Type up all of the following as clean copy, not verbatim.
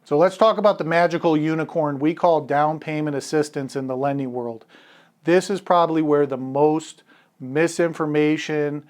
So let's talk about the magical unicorn we call down payment assistance in the lending world. This is probably where the most misinformation,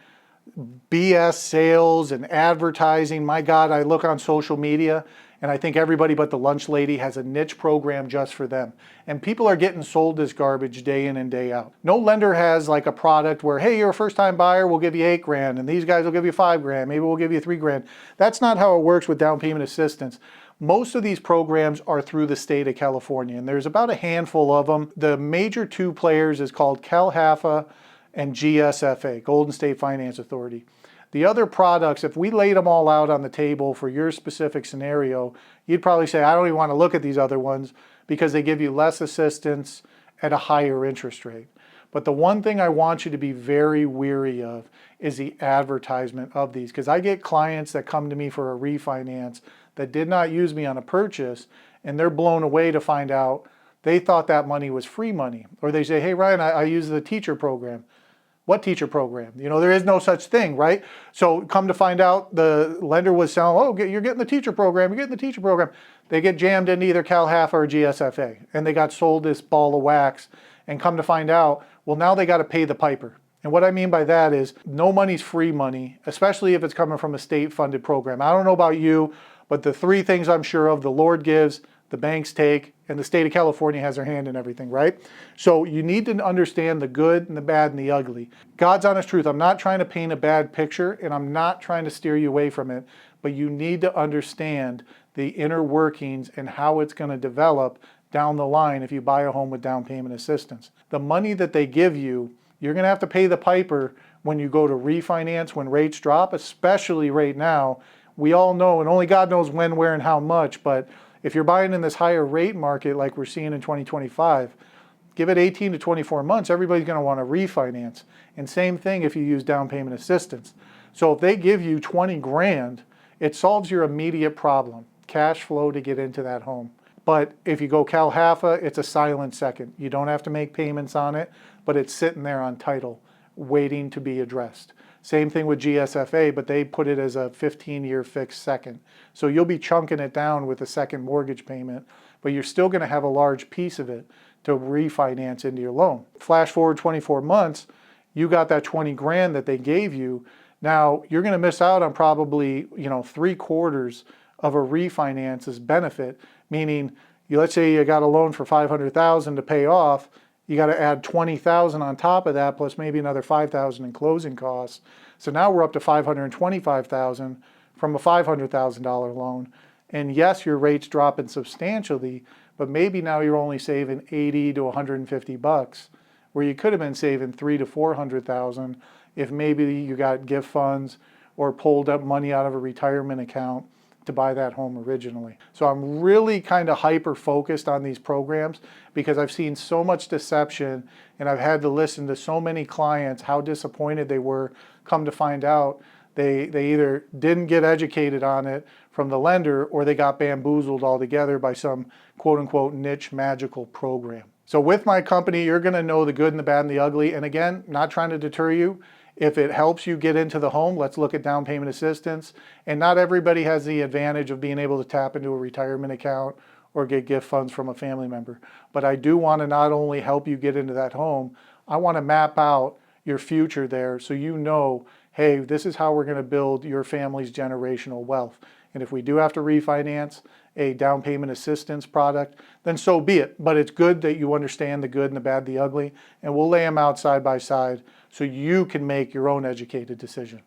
BS sales and advertising. My God, I look on social media and I think everybody but the lunch lady has a niche program just for them. And people are getting sold this garbage day in and day out. No lender has like a product where, hey, you're a first time buyer, we'll give you $8,000 and these guys will give you $5,000, maybe we'll give you $3,000. That's not how it works with down payment assistance. Most of these programs are through the state of California, and there's about a handful of them. The major two players is called CalBRE and GSFA, Golden State Finance Authority. The other products, if we laid them all out on the table for your specific scenario, you'd probably say, I don't even want to look at these other ones because they give you less assistance at a higher interest rate. But the one thing I want you to be very wary of is the advertisement of these, because I get clients that come to me for a refinance that did not use me on a purchase, and they're blown away to find out they thought that money was free money. Or they say, hey Ryan, I use the teacher program. What teacher program? You know, there is no such thing, right? So come to find out the lender was selling, oh, you're getting the teacher program, you're getting the teacher program. They get jammed into either CalBRE or GSFA, and they got sold this ball of wax, and come to find out, well, now they got to pay the piper. And what I mean by that is no money's free money, especially if it's coming from a state-funded program. I don't know about you, but the three things I'm sure of, the Lord gives, the banks take, and the state of California has their hand in everything, right? So you need to understand the good and the bad and the ugly. God's honest truth, I'm not trying to paint a bad picture and I'm not trying to steer you away from it, but you need to understand the inner workings and how it's going to develop down the line if you buy a home with down payment assistance. The money that they give you, you're going to have to pay the piper when you go to refinance, when rates drop, especially right now. We all know, and only God knows when, where, and how much, but if you're buying in this higher rate market like we're seeing in 2025, give it 18 to 24 months, everybody's going to want to refinance. And same thing if you use down payment assistance. So if they give you 20 grand, it solves your immediate problem, cash flow to get into that home. But if you go CalBRE, it's a silent second. You don't have to make payments on it, but it's sitting there on title, waiting to be addressed. Same thing with GSFA, but they put it as a 15-year fixed second. So you'll be chunking it down with a second mortgage payment, but you're still going to have a large piece of it to refinance into your loan. Flash forward 24 months, you got that 20 grand that they gave you. Now you're going to miss out on probably, 3/4 of a refinance's benefit, meaning let's say you got a loan for $500,000 to pay off. You got to add $20,000 on top of that, plus maybe another $5,000 in closing costs. So now we're up to $525,000 from a $500,000 loan. And yes, your rate's dropping substantially, but maybe now you're only saving $80 to $150, where you could have been saving $300,000 to $400,000 if maybe you got gift funds or pulled up money out of a retirement account to buy that home originally. So I'm really kind of hyper focused on these programs because I've seen so much deception and I've had to listen to so many clients how disappointed they were. Come to find out they either didn't get educated on it from the lender or they got bamboozled altogether by some quote unquote niche magical program. So with my company, you're going to know the good and the bad and the ugly. And again, not trying to deter you. If it helps you get into the home, let's look at down payment assistance. And not everybody has the advantage of being able to tap into a retirement account or get gift funds from a family member. But I do want to not only help you get into that home, I want to map out your future there so you know, hey, this is how we're going to build your family's generational wealth. And if we do have to refinance a down payment assistance product, then so be it. But it's good that you understand the good and the bad, the ugly, and we'll lay them out side by side so you can make your own educated decision.